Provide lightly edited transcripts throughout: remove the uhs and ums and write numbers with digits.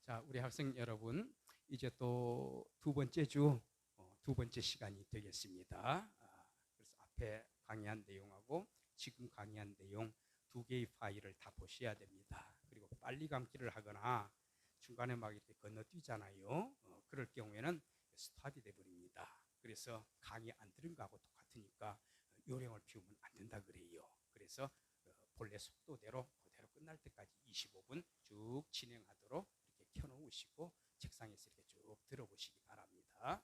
자, 우리 학생 여러분, 이제 또 두 번째 주, 두 번째 시간이 되겠습니다. 그래서 앞에 강의한 내용하고 지금 강의한 내용 두 개의 파일을 다 보셔야 됩니다. 그리고 빨리 감기를 하거나 중간에 막 이렇게 건너뛰잖아요. 그럴 경우에는 스탑이 돼버립니다. 그래서 강의 안 들은 거하고 똑같으니까 요령을 피우면 안 된다 그래요. 그래서 본래 속도대로 그대로 끝날 때까지 25분 쭉 진행하도록 이렇게 켜놓으시고 책상에서 이렇게 쭉 들어보시기 바랍니다.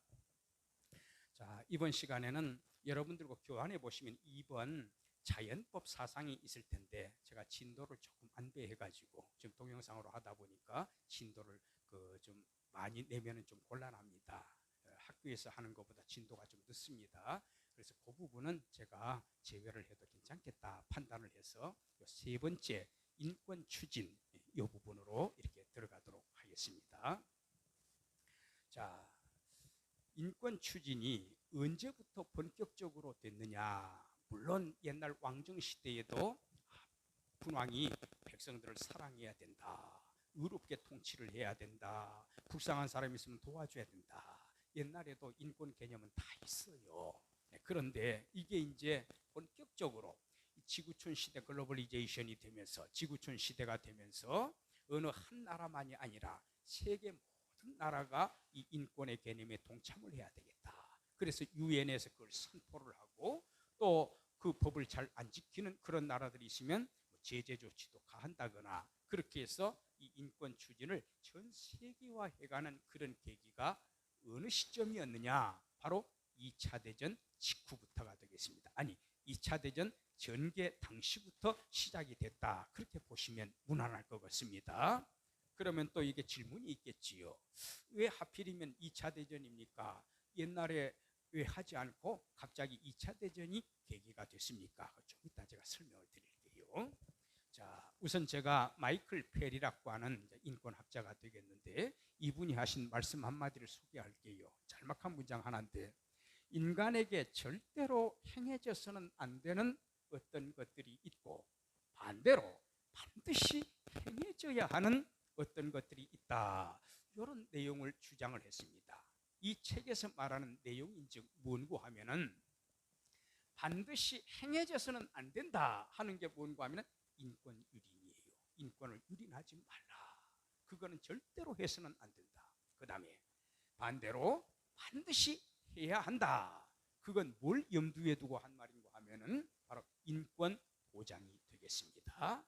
자, 이번 시간에는 여러분들과 교환해 보시면 2번 자연법 사상이 있을 텐데 제가 진도를 조금 안배해가지고 지금 동영상으로 하다 보니까 진도를 좀 많이 내면은 좀 곤란합니다. 학교에서 하는 것보다 진도가 좀 늦습니다. 그래서 그 부분은 제가 제외를 해도 괜찮겠다 판단을 해서 세 번째 인권 추진 이 부분으로 이렇게 들어가도록 하겠습니다. 자, 인권 추진이 언제부터 본격적으로 됐느냐? 물론 옛날 왕정 시대에도 군왕이 백성들을 사랑해야 된다. 의롭게 통치를 해야 된다. 불쌍한 사람이 있으면 도와줘야 된다. 옛날에도 인권 개념은 다 있어요. 그런데 이게 이제 본격적으로 지구촌 시대 글로벌리제이션이 되면서 지구촌 시대가 되면서 어느 한 나라만이 아니라 세계 모든 나라가 이 인권의 개념에 동참을 해야 되겠다. 그래서 유엔에서 그걸 선포를 하고 또 그 법을 잘 안 지키는 그런 나라들이 있으면 제재 조치도 가한다거나 그렇게 해서 이 인권 추진을 전 세계화해가는 그런 계기가 어느 시점이었느냐? 바로 2차 대전 직후부터가 되겠습니다. 아니, 2차 대전 전개 당시부터 시작이 됐다. 그렇게 보시면 무난할 것 같습니다. 그러면 또 이게 질문이 있겠지요. 왜 하필이면 2차 대전입니까? 옛날에 왜 하지 않고 갑자기 2차 대전이 계기가 됐습니까? 좀 이따 제가 설명을 드릴게요. 자, 우선 제가 마이클 펠이라고 하는 인권학자가 되겠는데 이분이 하신 말씀 한마디를 소개할게요. 짤막한 문장 하나인데 인간에게 절대로 행해져서는 안 되는 어떤 것들이 있고 반대로 반드시 행해져야 하는 어떤 것들이 있다. 이런 내용을 주장을 했습니다. 이 책에서 말하는 내용인 즉 뭔고 하면은 반드시 행해져서는 안 된다 하는 게 뭔고 하면은 인권 유린이에요. 인권을 유린하지 말라. 그거는 절대로 해서는 안 된다. 그 다음에 반대로 반드시 해야 한다. 그건 뭘 염두에 두고 한 말인가 하면은 바로 인권 보장이 되겠습니다.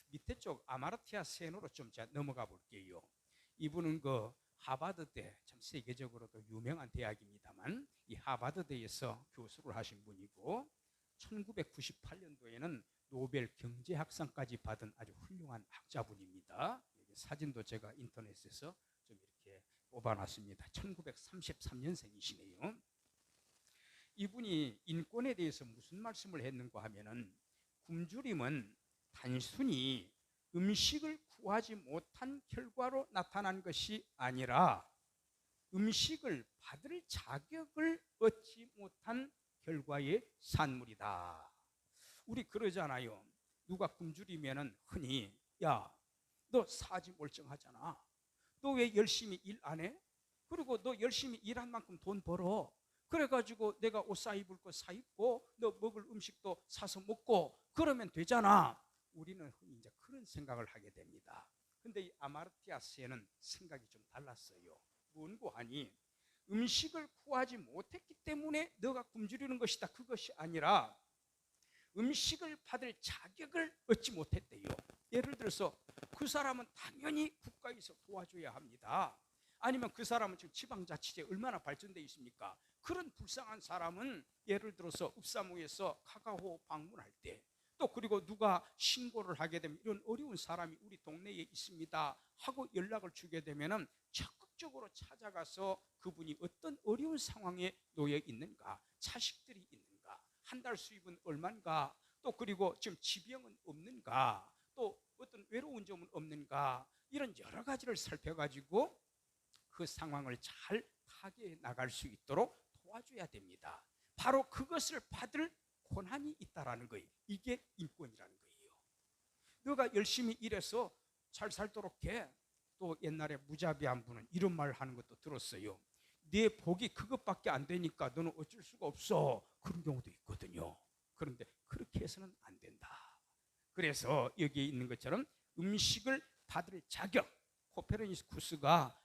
밑에 쪽 아마르티아 세노로 좀 제가 넘어가 볼게요. 이분은 그 하버드대 참 세계적으로도 유명한 대학입니다만 이 하버드대에서 교수를 하신 분이고 1998년도에는 노벨 경제학상까지 받은 아주 훌륭한 학자분입니다. 사진도 제가 인터넷에서 좀 이렇게 뽑아놨습니다. 1933년생이시네요. 이분이 인권에 대해서 무슨 말씀을 했는가 하면은 굶주림은 단순히 음식을 구하지 못한 결과로 나타난 것이 아니라 음식을 받을 자격을 얻지 못한 결과의 산물이다. 우리 그러잖아요. 누가 굶주리면은 흔히 야, 너 사지 멀쩡하잖아. 너 왜 열심히 일 안 해? 그리고 너 열심히 일한 만큼 돈 벌어. 그래가지고 내가 옷 사 입을 거 사 입고 너 먹을 음식도 사서 먹고 그러면 되잖아. 우리는 흔히 이제 그런 생각을 하게 됩니다. 근데 이 아마르티아스에는 생각이 좀 달랐어요. 뭔고 하니 음식을 구하지 못했기 때문에 너가 굶주리는 것이다. 그것이 아니라 음식을 받을 자격을 얻지 못했대요. 예를 들어서 그 사람은 당연히 국가에서 도와줘야 합니다. 아니면 그 사람은 지금 지방자치제 얼마나 발전되어 있습니까? 그런 불쌍한 사람은 예를 들어서 읍사무에서 카카오 방문할 때 또 그리고 누가 신고를 하게 되면 이런 어려운 사람이 우리 동네에 있습니다 하고 연락을 주게 되면 적극적으로 찾아가서 그분이 어떤 어려운 상황에 놓여 있는가, 자식들이 있는가, 한 달 수입은 얼마인가, 또 그리고 지금 지병은 없는가, 또 어떤 외로운 점은 없는가, 이런 여러 가지를 살펴가지고 그 상황을 잘 타개해 나갈 수 있도록 도와줘야 됩니다. 바로 그것을 받을 권한이 있다라는 거예요. 이게 인권이라는 거예요. 너가 열심히 일해서 잘 살도록 해. 또 옛날에 무자비한 분은 이런 말을 하는 것도 들었어요. 네 복이 그것밖에 안 되니까 너는 어쩔 수가 없어. 그런 경우도 있거든요. 그런데 그렇게 해서는 안 된다. 그래서 여기에 있는 것처럼 음식을 받을 자격, 코페르니쿠스가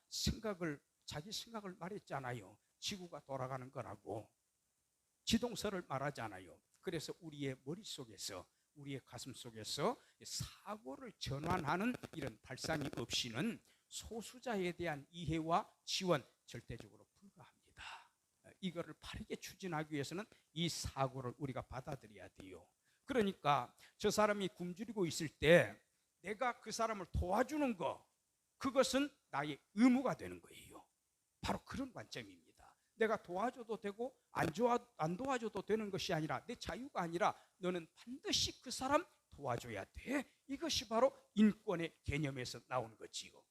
자기 생각을 말했잖아요. 지구가 돌아가는 거라고. 지동설을 말하잖아요. 그래서 우리의 머릿속에서, 우리의 가슴 속에서 사고를 전환하는 이런 발상이 없이는 소수자에 대한 이해와 지원 절대적으로 불가합니다. 이거를 바르게 추진하기 위해서는 이 사고를 우리가 받아들여야 돼요. 그러니까 저 사람이 굶주리고 있을 때 내가 그 사람을 도와주는 거, 그것은 나의 의무가 되는 거예요. 바로 그런 관점입니다. 내가 도와줘도 되고 안 도와줘도 되는 것이 아니라, 내 자유가 아니라 너는 반드시 그 사람 도와줘야 돼. 이것이 바로 인권의 개념에서 나오는 거지요.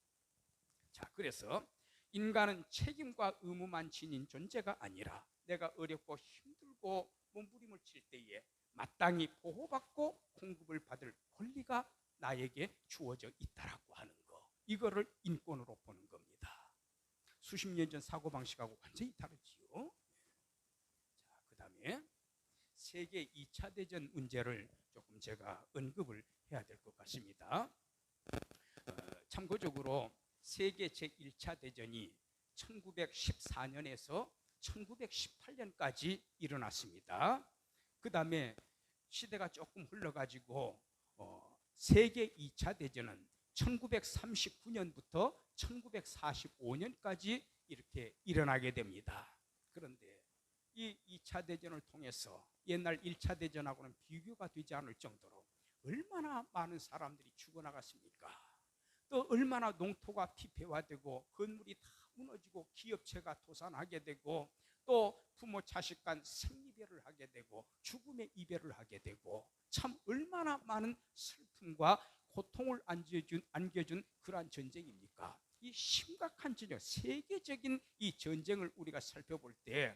자, 그래서 인간은 책임과 의무만 지닌 존재가 아니라 내가 어렵고 힘들고 몸부림을 칠 때에 마땅히 보호받고 공급을 받을 권리가 나에게 주어져 있다라고 하는 거, 이거를 인권으로 보는 겁니다. 수십 년 전 사고방식하고 완전히 다르지요. 자, 그 다음에 세계 2차 대전 문제를 조금 제가 언급을 해야 될 것 같습니다. 참고적으로 세계 제1차 대전이 1914년에서 1918년까지 일어났습니다. 그 다음에 시대가 조금 흘러가지고 세계 2차 대전은 1939년부터 1945년까지 이렇게 일어나게 됩니다. 그런데 이 2차 대전을 통해서 옛날 1차 대전하고는 비교가 되지 않을 정도로 얼마나 많은 사람들이 죽어나갔습니까? 또 얼마나 농토가 피폐화되고 건물이 다 무너지고 기업체가 도산하게 되고 또 부모 자식 간 생이별을 하게 되고 죽음의 이별을 하게 되고, 참 얼마나 많은 슬픔과 고통을 안겨준 그러한 전쟁입니까? 이 심각한 전쟁, 세계적인 이 전쟁을 우리가 살펴볼 때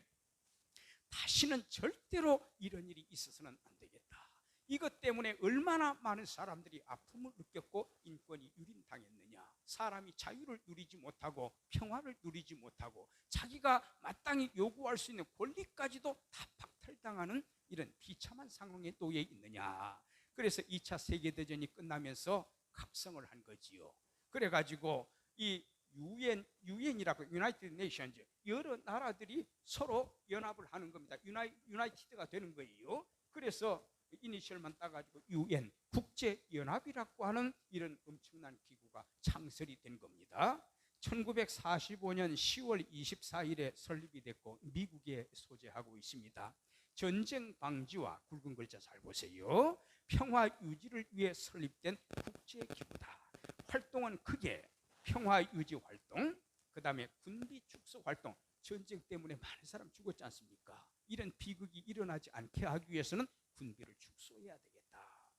다시는 절대로 이런 일이 있어서는 안 되겠다. 이것 때문에 얼마나 많은 사람들이 아픔을 느꼈고 인권이 유린당했느냐. 사람이 자유를 누리지 못하고 평화를 누리지 못하고 자기가 마땅히 요구할 수 있는 권리까지도 다 박탈당하는 이런 비참한 상황에 놓여 있느냐. 그래서 2차 세계대전이 끝나면서 각성을 한 거지요. 그래가지고 이 유엔이라고, 유나이티드 네이션즈, 여러 나라들이 서로 연합을 하는 겁니다. 유나이티드가 되는 거예요. 그래서 이니셜만 따가지고 UN, 국제연합이라고 하는 이런 엄청난 기구가 창설이 된 겁니다. 1945년 10월 24일에 설립이 됐고 미국에 소재하고 있습니다. 전쟁 방지와, 굵은 글자 잘 보세요, 평화 유지를 위해 설립된 국제기구다. 활동은 크게 평화 유지 활동, 그 다음에 군비 축소 활동, 전쟁 때문에 많은 사람 죽었지 않습니까? 이런 비극이 일어나지 않게 하기 위해서는 군비를 축소해야 되겠다.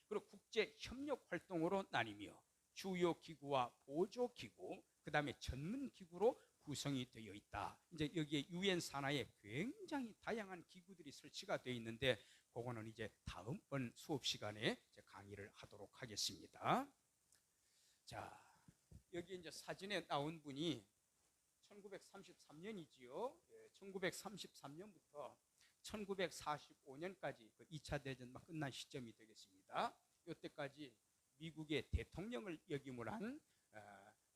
그리고 국제 협력 활동으로 나뉘며 주요 기구와 보조 기구, 그 다음에 전문 기구로 구성이 되어 있다. 이제 여기에 유엔 산하에 굉장히 다양한 기구들이 설치가 되어 있는데 그거는 이제 다음번 수업 시간에 강의를 하도록 하겠습니다. 자, 여기 이제 사진에 나온 분이 1933년이지요. 1933년부터 1945년까지 그 2차 대전 막 끝난 시점이 되겠습니다. 이때까지 미국의 대통령을 역임을 한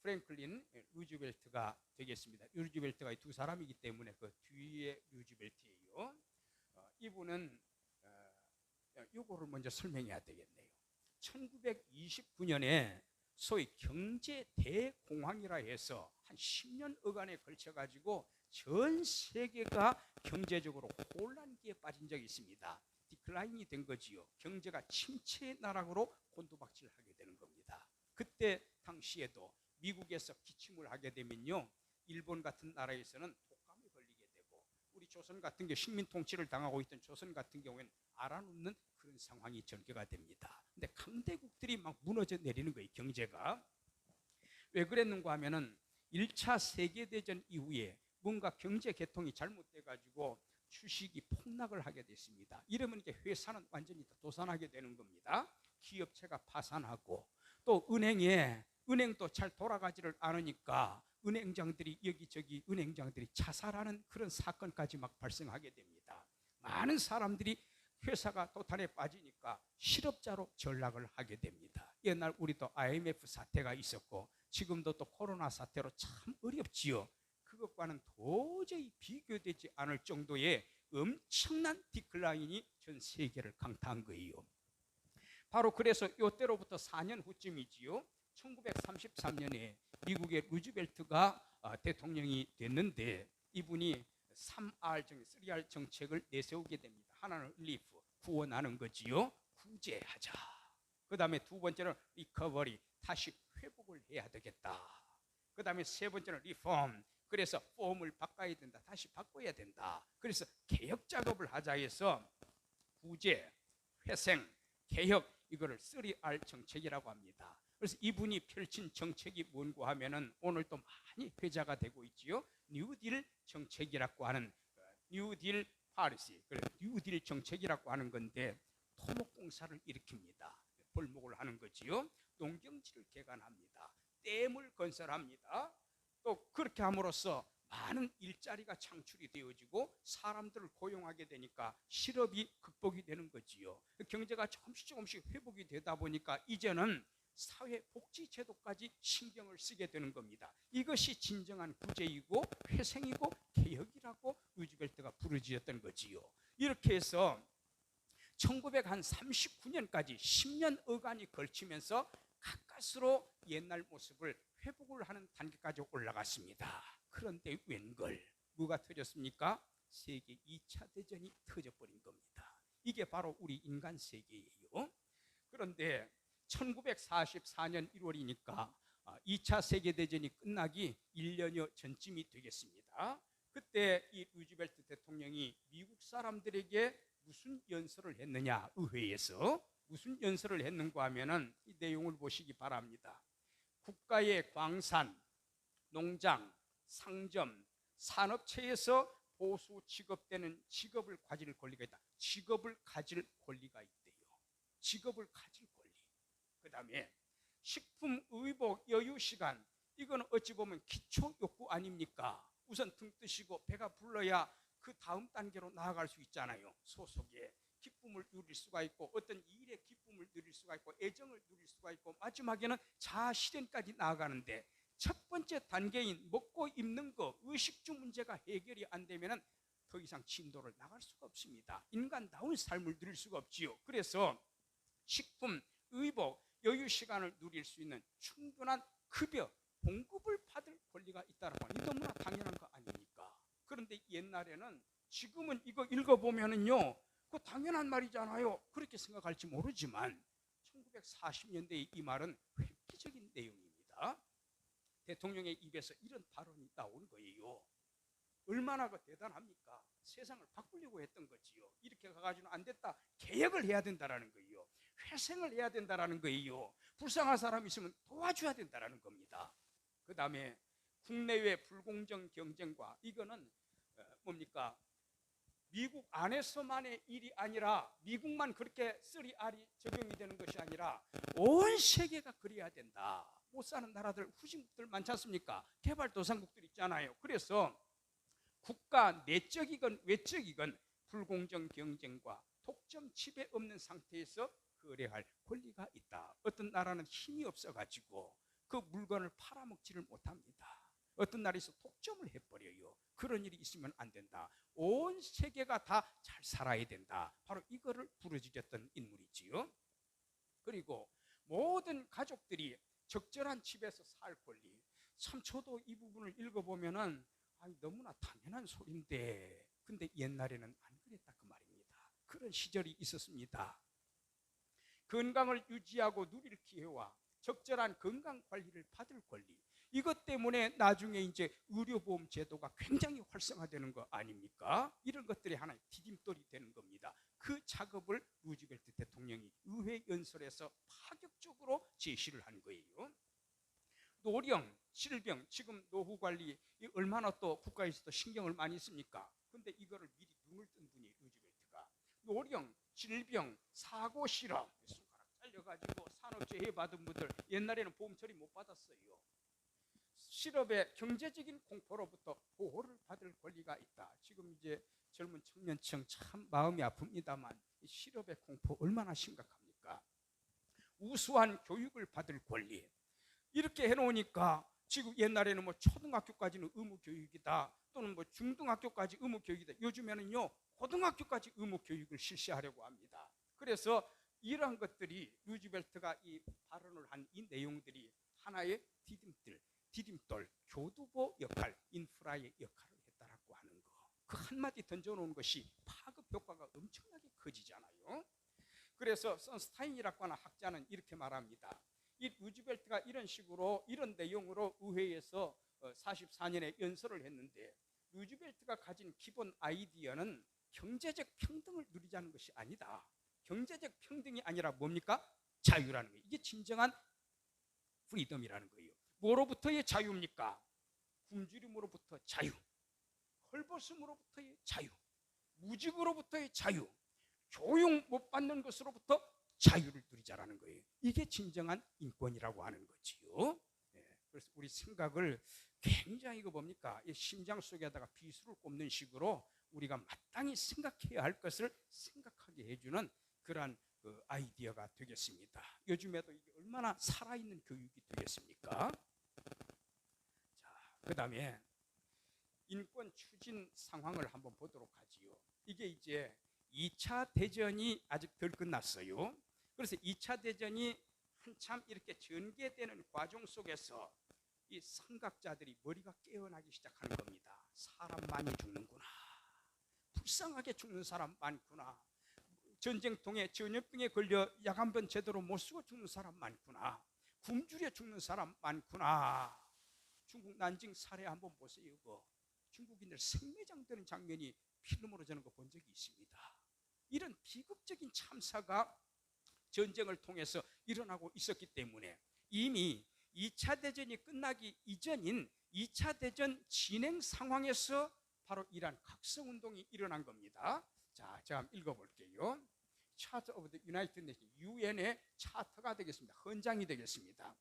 프랭클린 루즈벨트가 되겠습니다. 루즈벨트가 두 사람이기 때문에 그 뒤에 루즈벨트예요. 이분은 요거를 먼저 설명해야 되겠네요. 1929년에 소위 경제 대공황이라 해서 한 10년 어간에 걸쳐 가지고 전 세계가 경제적으로 혼란기에 빠진 적이 있습니다. 디클라인이 된 거지요. 경제가 침체 나락으로 곤두박질하게 되는 겁니다. 그때 당시에도 미국에서 기침을 하게 되면요, 일본 같은 나라에서는 독감에 걸리게 되고, 우리 조선 같은 경우 식민 통치를 당하고 있던 조선 같은 경우에는 알아눕는 그런 상황이 전개가 됩니다. 근데 강대국들이 막 무너져 내리는 거예요. 경제가 왜 그랬는가 하면은 1차 세계대전 이후에 뭔가 경제 개통이 잘못돼 가지고 주식이 폭락을 하게 됐습니다. 이러면 이제 회사는 완전히 도산하게 되는 겁니다. 기업체가 파산하고 또 은행에 은행도 잘 돌아가지를 않으니까 은행장들이 여기저기 은행장들이 자살하는 그런 사건까지 막 발생하게 됩니다. 많은 사람들이 회사가 도탄에 빠지니까 실업자로 전락을 하게 됩니다. 옛날 우리도 IMF 사태가 있었고 지금도 또 코로나 사태로 참 어렵지요. 그것과는 도저히 비교되지 않을 정도의 엄청난 디클라인이 전 세계를 강타한 거예요. 바로 그래서 이때로부터 4년 후쯤이지요. 1933년에 미국의 루즈벨트가 대통령이 됐는데 이분이 3R 정책을 내세우게 됩니다. 하나는 릴리프, 구원하는 거지요. 구제하자. 그 다음에 두 번째는 리커버리, 다시 회복을 해야 되겠다. 그 다음에 세 번째는 리폼, 그래서 폼을 바꿔야 된다. 다시 바꿔야 된다. 그래서 개혁 작업을 하자 해서 구제, 회생, 개혁, 이거를 3R 정책이라고 합니다. 그래서 이분이 펼친 정책이 뭔고 하면은 오늘 또 많이 회자가 되고 있지요. 뉴딜 정책이라고 하는 뉴딜 파리시, 뉴딜 정책이라고 하는 건데 토목공사를 일으킵니다. 벌목을 하는 거지요. 농경지를 개간합니다. 댐을 건설합니다. 또 그렇게 함으로써 많은 일자리가 창출이 되어지고 사람들을 고용하게 되니까 실업이 극복이 되는 거지요. 경제가 조금씩 회복이 되다 보니까 이제는 사회복지제도까지 신경을 쓰게 되는 겁니다. 이것이 진정한 구제이고 회생이고 개혁이라고 루즈벨트가 부르짖었던 거지요. 이렇게 해서 1939년까지 10년 어간이 걸치면서 가까스로 옛날 모습을 회복을 하는 단계까지 올라갔습니다. 그런데 웬걸 뭐가 터졌습니까? 세계 2차 대전이 터져버린 겁니다. 이게 바로 우리 인간 세계예요. 그런데 1944년 1월이니까 2차 세계대전이 끝나기 1년여 전쯤이 되겠습니다. 그때 이 루즈벨트 대통령이 미국 사람들에게 무슨 연설을 했느냐, 의회에서 무슨 연설을 했는가 하면은 이 내용을 보시기 바랍니다. 국가의 광산, 농장, 상점, 산업체에서 보수 취급되는 직업을 가질 권리가 있다. 직업을 가질 권리가 있대요. 직업을 가질 권리. 그 다음에 식품, 의복, 여유시간, 이거는 어찌 보면 기초 욕구 아닙니까? 우선 등 뜨시고 배가 불러야 그 다음 단계로 나아갈 수 있잖아요. 소속의 기쁨을 누릴 수가 있고 어떤 일의 기쁨을 누릴 수가 있고 애정을 누릴 수가 있고 마지막에는 자아 실현까지 나아가는데 첫 번째 단계인 먹고 입는 거, 의식주 문제가 해결이 안 되면 더 이상 진도를 나갈 수가 없습니다. 인간다운 삶을 누릴 수가 없지요. 그래서 식품, 의복, 여유 시간을 누릴 수 있는 충분한 급여, 봉급을 받을 권리가 있다라고 하니 너무나 당연한 거 아닙니까? 그런데 옛날에는 지금은 이거 읽어보면은요, 그거 당연한 말이잖아요. 그렇게 생각할지 모르지만 1940년대의 이 말은 획기적인 내용입니다. 대통령의 입에서 이런 발언이 나온 거예요. 얼마나 대단합니까? 세상을 바꾸려고 했던 거지요. 이렇게 가가지고는 안 됐다. 개혁을 해야 된다라는 거예요. 회생을 해야 된다라는 거예요. 불쌍한 사람이 있으면 도와줘야 된다라는 겁니다. 그 다음에 국내외 불공정 경쟁과 이거는 뭡니까? 미국 안에서만의 일이 아니라 미국만 그렇게 3R이 적용이 되는 것이 아니라 온 세계가 그래야 된다. 못 사는 나라들, 후진국들 많지 않습니까? 개발도상국들 있잖아요. 그래서 국가 내적이건 외적이건 불공정 경쟁과 독점 지배 없는 상태에서 거래할 권리가 있다. 어떤 나라는 힘이 없어가지고 그 물건을 팔아먹지를 못합니다. 어떤 나라에서 독점을 해버려요. 그런 일이 있으면 안 된다. 온 세계가 다 잘 살아야 된다. 바로 이거를 부르짖었던 인물이지요. 그리고 모든 가족들이 적절한 집에서 살 권리. 참 저도 이 부분을 읽어보면은 너무나 당연한 소리인데 근데 옛날에는 안 그랬다 그 말입니다. 그런 시절이 있었습니다. 건강을 유지하고 누릴 기회와 적절한 건강 관리를 받을 권리. 이것 때문에 나중에 이제 의료보험 제도가 굉장히 활성화되는 거 아닙니까? 이런 것들이 하나의 디딤돌이 되는 겁니다. 그 작업을 루즈벨트 대통령이 의회 연설에서 파격적으로 제시를 한 거예요. 노령, 질병, 지금 노후 관리 얼마나 또 국가에서도 신경을 많이 씁니까? 근데 이거를 미리 눈을 뜬 분이 루즈벨트가 노령, 질병, 사고 실험, 손가락 잘려가지고 산업재해 받은 분들 옛날에는 보험 처리 못 받았어요. 실업의 경제적인 공포로부터 보호를 받을 권리가 있다. 지금 이제 젊은 청년층 참 마음이 아픕니다만 이 실업의 공포 얼마나 심각합니까? 우수한 교육을 받을 권리 이렇게 해놓으니까 지금 옛날에는 뭐 초등학교까지는 의무 교육이다 또는 뭐 중등학교까지 의무 교육이다. 요즘에는요 고등학교까지 의무 교육을 실시하려고 합니다. 그래서 이러한 것들이 루즈벨트가 이 발언을 한 이 내용들이 하나의 디딤돌, 교두보 역할, 인프라의 역할을 했다라고 하는 거. 그 한마디 던져놓은 것이 파급 효과가 엄청나게 커지잖아요. 그래서 선스타인이라고 하는 학자는 이렇게 말합니다. 이 루즈벨트가 이런 식으로 이런 내용으로 의회에서 44년에 연설을 했는데 루즈벨트가 가진 기본 아이디어는 경제적 평등을 누리자는 것이 아니다. 경제적 평등이 아니라 뭡니까? 자유라는 거예요. 이게 진정한 프리덤이라는 거예요. 뭐로부터의 자유입니까? 굶주림으로부터 자유, 헐벗음으로부터의 자유, 무직으로부터의 자유, 교육 못 받는 것으로부터 자유를 누리자라는 거예요. 이게 진정한 인권이라고 하는 거지요. 그래서 우리 생각을 굉장히 이거 뭡니까? 이 심장 속에다가 비수를 꼽는 식으로 우리가 마땅히 생각해야 할 것을 생각하게 해주는 그러한 아이디어가 되겠습니다. 요즘에도 이게 얼마나 살아있는 교육이 되겠습니까? 자, 그 다음에 인권 추진 상황을 한번 보도록 하지요. 이게 이제 2차 대전이 아직 덜 끝났어요. 그래서 2차 대전이 한참 이렇게 전개되는 과정 속에서 이 선각자들이 머리가 깨어나기 시작하는 겁니다. 사람 많이 죽는구나. 불쌍하게 죽는 사람 많구나. 전쟁통에 전염병에 걸려 약 한 번 제대로 못 쓰고 죽는 사람 많구나. 굶주려 죽는 사람 많구나. 중국 난징 사례 한번 보세요. 중국인들 생매장 되는 장면이 필름으로 저는 본 적이 있습니다. 이런 비극적인 참사가 전쟁을 통해서 일어나고 있었기 때문에 이미 2차 대전이 끝나기 이전인 2차 대전 진행 상황에서 바로 이러한 각성운동이 일어난 겁니다. 자, 제가 한번 읽어볼게요. 차트 오브 더 유나이티드 네이션, 유엔의 차트가 되겠습니다. 헌장이 되겠습니다.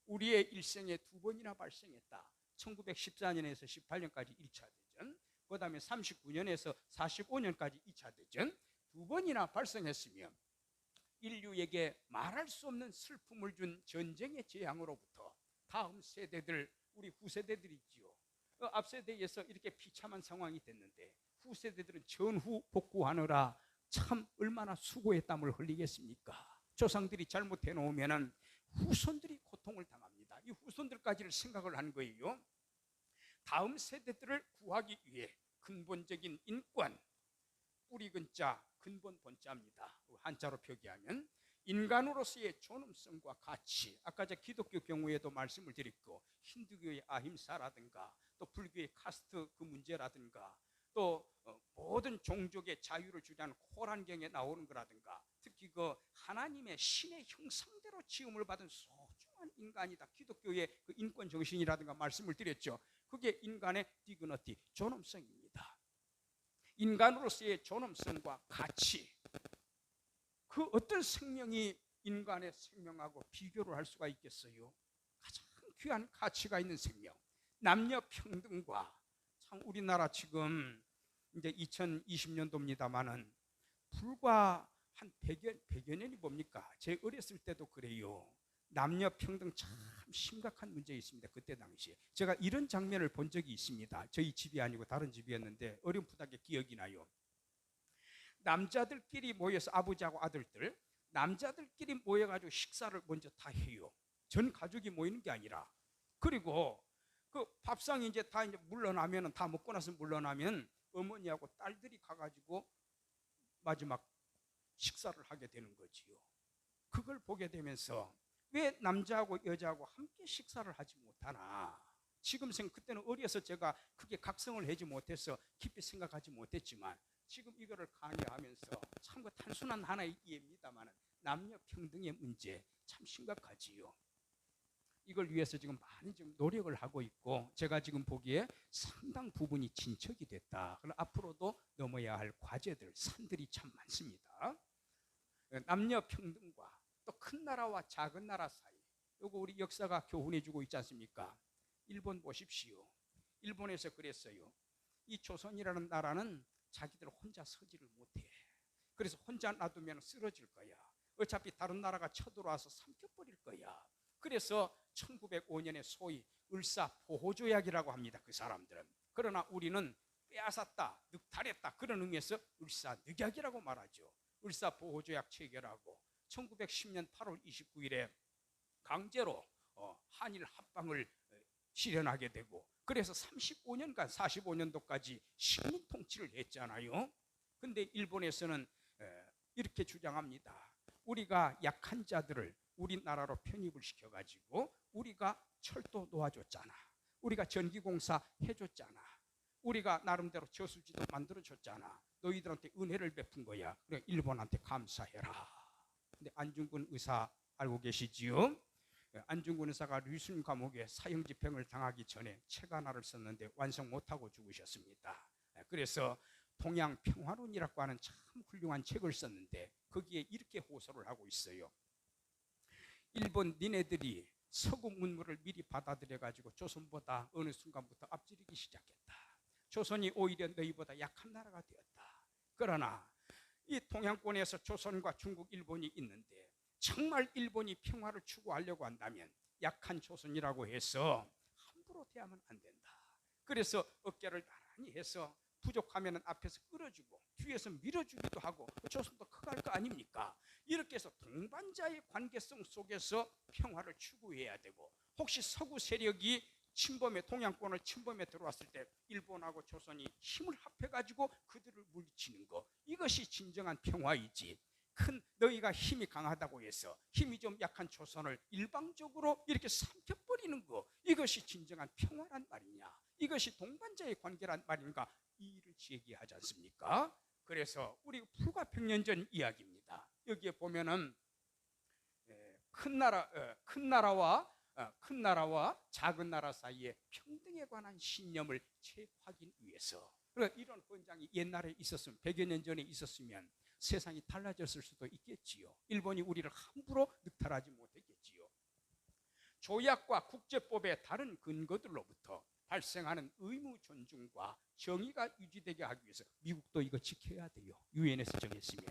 우리의 일생에 두 번이나 발생했다. 1914년에서 18년까지 1차 대전, 그 다음에 39년에서 45년까지 2차 대전 두 번이나 발생했으며 인류에게 말할 수 없는 슬픔을 준 전쟁의 재앙으로부터 다음 세대들, 우리 후세대들이 있지요. 앞 세대에서 이렇게 비참한 상황이 됐는데 후세대들은 전후 복구하느라 참 얼마나 수고의 땀을 흘리겠습니까? 조상들이 잘못해 놓으면 후손들이 고통을 당합니다. 이 후손들까지를 생각을 한 거예요. 다음 세대들을 구하기 위해 근본적인 인권, 뿌리 근자, 근본 본자입니다. 한자로 표기하면 인간으로서의 존엄성과 가치, 아까 제 기독교 경우에도 말씀을 드렸고 힌두교의 아힘사라든가 또 불교의 카스트 그 문제라든가 또 모든 종족의 자유를 주장하는 코란경에 나오는 거라든가 특히 그 하나님의 신의 형상대로 지음을 받은 소중한 인간이다. 기독교의 그 인권 정신이라든가 말씀을 드렸죠. 그게 인간의 디그너티, 존엄성입니다. 인간으로서의 존엄성과 가치, 그 어떤 생명이 인간의 생명하고 비교를 할 수가 있겠어요? 가장 귀한 가치가 있는 생명, 남녀 평등과 참 우리나라 지금 이제 2020년도입니다만은 불과 한 100여 년이 뭡니까? 제 어렸을 때도 그래요. 남녀 평등 참 심각한 문제 있습니다. 그때 당시에 제가 이런 장면을 본 적이 있습니다. 저희 집이 아니고 다른 집이었는데 어렴풋하게 기억이 나요. 남자들끼리 모여서 아버지하고 아들들 남자들끼리 모여가지고 식사를 먼저 다 해요. 전 가족이 모이는 게 아니라. 그리고 그 밥상이 이제 다 이제 물러나면은 다 먹고 나서 물러나면 어머니하고 딸들이 가가지고 마지막 식사를 하게 되는 거지요. 그걸 보게 되면서 왜 남자하고 여자하고 함께 식사를 하지 못하나? 지금 그때는 어려서 제가 크게 각성을 하지 못해서 깊이 생각하지 못했지만 지금 이거를 강의하면서 참 그 단순한 하나의 이해입니다만 남녀 평등의 문제 참 심각하지요. 이걸 위해서 지금 많이 좀 노력을 하고 있고 제가 지금 보기에 상당 부분이 진척이 됐다. 그럼 앞으로도 넘어야 할 과제들, 산들이 참 많습니다. 남녀 평등과 또 또 큰 나라와 작은 나라 사이, 요거 우리 역사가 교훈해주고 있지 않습니까? 일본 보십시오. 일본에서 그랬어요. 이 조선이라는 나라는 자기들 혼자 서지를 못해. 그래서 혼자 놔두면 쓰러질 거야. 어차피 다른 나라가 쳐들어와서 삼켜버릴 거야. 그래서 1905년에 소위 을사보호조약이라고 합니다. 그 사람들은. 그러나 우리는 빼앗았다, 늑탈했다, 그런 의미에서 을사늑약이라고 말하죠. 을사보호조약 체결하고 1910년 8월 29일에 강제로 한일 합방을 실현하게 되고, 그래서 35년간 45년도까지 식민 통치를 했잖아요. 근데 일본에서는 이렇게 주장합니다. 우리가 약한 자들을 우리나라로 편입을 시켜가지고 우리가 철도 놓아줬잖아, 우리가 전기공사 해줬잖아, 우리가 나름대로 저수지도 만들어줬잖아, 너희들한테 은혜를 베푼 거야. 그래, 일본한테 감사해라. 근데 안중근 의사 알고 계시지요? 안중근 의사가 류순 감옥에 사형 집행을 당하기 전에 책 하나를 썼는데 완성 못하고 죽으셨습니다. 그래서 동양평화론이라고 하는 참 훌륭한 책을 썼는데 거기에 이렇게 호소를 하고 있어요. 일본 니네들이 서구 문물을 미리 받아들여가지고 조선보다 어느 순간부터 앞지르기 시작했다. 조선이 오히려 너희보다 약한 나라가 되었다. 그러나 이 동양권에서 조선과 중국, 일본이 있는데 정말 일본이 평화를 추구하려고 한다면 약한 조선이라고 해서 함부로 대하면 안 된다. 그래서 어깨를 나란히 해서 부족하면 앞에서 끌어주고 뒤에서 밀어주기도 하고, 조선도 커갈 거 아닙니까? 이렇게 해서 동반자의 관계성 속에서 평화를 추구해야 되고, 혹시 서구 세력이 침범에, 동양권을 침범에 들어왔을 때 일본하고 조선이 힘을 합해가지고 그들을 물리치는 거, 이것이 진정한 평화이지. 너희가 힘이 강하다고 해서 힘이 좀 약한 조선을 일방적으로 이렇게 삼켜버리는 거, 이것이 진정한 평화란 말이냐, 이것이 동반자의 관계란 말인가, 이 일을 제기하지 않습니까? 그래서 우리 불과 100년 전 이야기입니다. 여기에 보면은 큰 나라와 작은 나라 사이의 평등에 관한 신념을 재확인 위해서, 이런 헌장이 옛날에 있었으면, 100여 년 전에 있었으면 세상이 달라졌을 수도 있겠지요. 일본이 우리를 함부로 늑탈하지 못했겠지요. 조약과 국제법의 다른 근거들로부터 발생하는 의무 존중과 정의가 유지되게 하기 위해서 미국도 이거 지켜야 돼요. 유엔에서 정했으면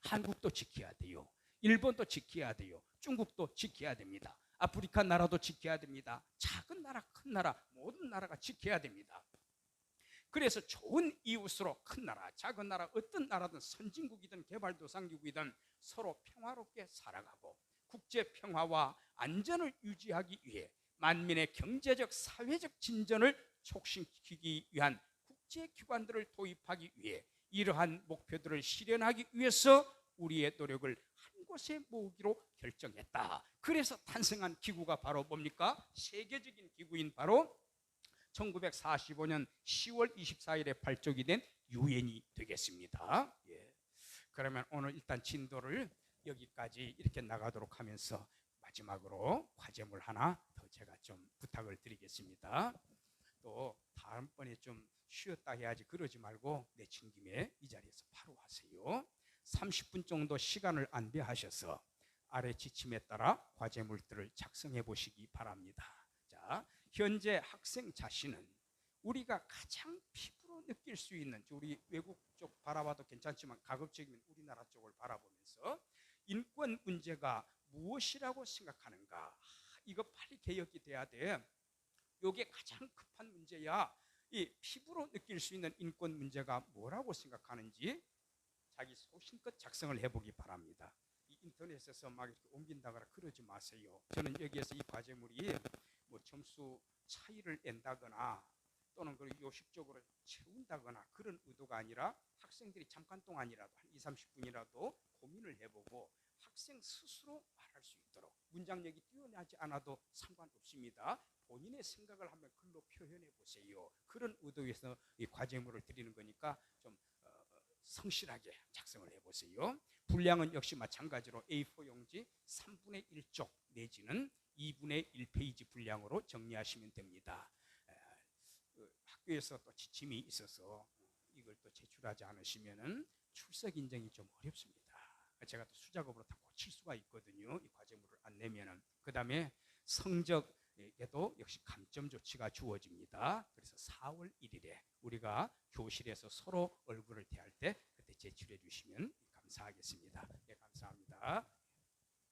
한국도 지켜야 돼요. 일본도 지켜야 돼요. 중국도 지켜야 됩니다. 아프리카 나라도 지켜야 됩니다. 작은 나라, 큰 나라, 모든 나라가 지켜야 됩니다. 그래서 좋은 이웃으로 큰 나라, 작은 나라, 어떤 나라든 선진국이든 개발도상국이든 서로 평화롭게 살아가고 국제 평화와 안전을 유지하기 위해 만민의 경제적, 사회적 진전을 촉진시키기 위한 국제기관들을 도입하기 위해 이러한 목표들을 실현하기 위해서 우리의 노력을 한 곳에 모으기로 결정했다. 그래서 탄생한 기구가 바로 뭡니까? 세계적인 기구인 바로 1945년 10월 24일에 발족이 된 유엔이 되겠습니다. 그러면 오늘 일단 진도를 여기까지 이렇게 나가도록 하면서 마지막으로 과제물 하나 더 제가 좀 부탁을 드리겠습니다. 또 다음번에 좀 쉬었다 해야지 그러지 말고 내친 김에 이 자리에서 바로 하세요. 30분 정도 시간을 안배하셔서 아래 지침에 따라 과제물들을 작성해 보시기 바랍니다. 자, 현재 학생 자신은 우리가 가장 피부로 느낄 수 있는, 우리 외국 쪽 바라봐도 괜찮지만 가급적이면 우리나라 쪽을 바라보면서 인권 문제가 무엇이라고 생각하는가, 이거 빨리 개혁이 돼야 돼. 이게 가장 급한 문제야. 이 피부로 느낄 수 있는 인권 문제가 뭐라고 생각하는지 자기 소신껏 작성을 해보기 바랍니다. 이 인터넷에서 막 이렇게 옮긴다거나 그러지 마세요. 저는 여기에서 이 과제물이 뭐 점수 차이를 낸다거나 또는 요식적으로 채운다거나 그런 의도가 아니라 학생들이 잠깐 동안이라도 한 20-30분이라도 고민을 해보고 학생 스스로 말할 수 있도록, 문장력이 뛰어나지 않아도 상관없습니다. 본인의 생각을 한번 글로 표현해 보세요. 그런 의도에서 이 과제물을 드리는 거니까 좀 성실하게 작성을 해보세요. 분량은 역시 마찬가지로 A4 용지 3분의 1쪽 내지는 2분의 1페이지 분량으로 정리하시면 됩니다. 학교에서 또 지침이 있어서 이걸 또 제출하지 않으시면은 출석 인정이 좀 어렵습니다. 제가 또 수작업으로 다 고칠 수가 있거든요. 이 과제물을 안 내면은. 그다음에 성적에도 역시 감점 조치가 주어집니다. 그래서 4월 1일에 우리가 교실에서 서로 얼굴을 대할 때 그때 제출해 주시면 감사하겠습니다. 네, 감사합니다.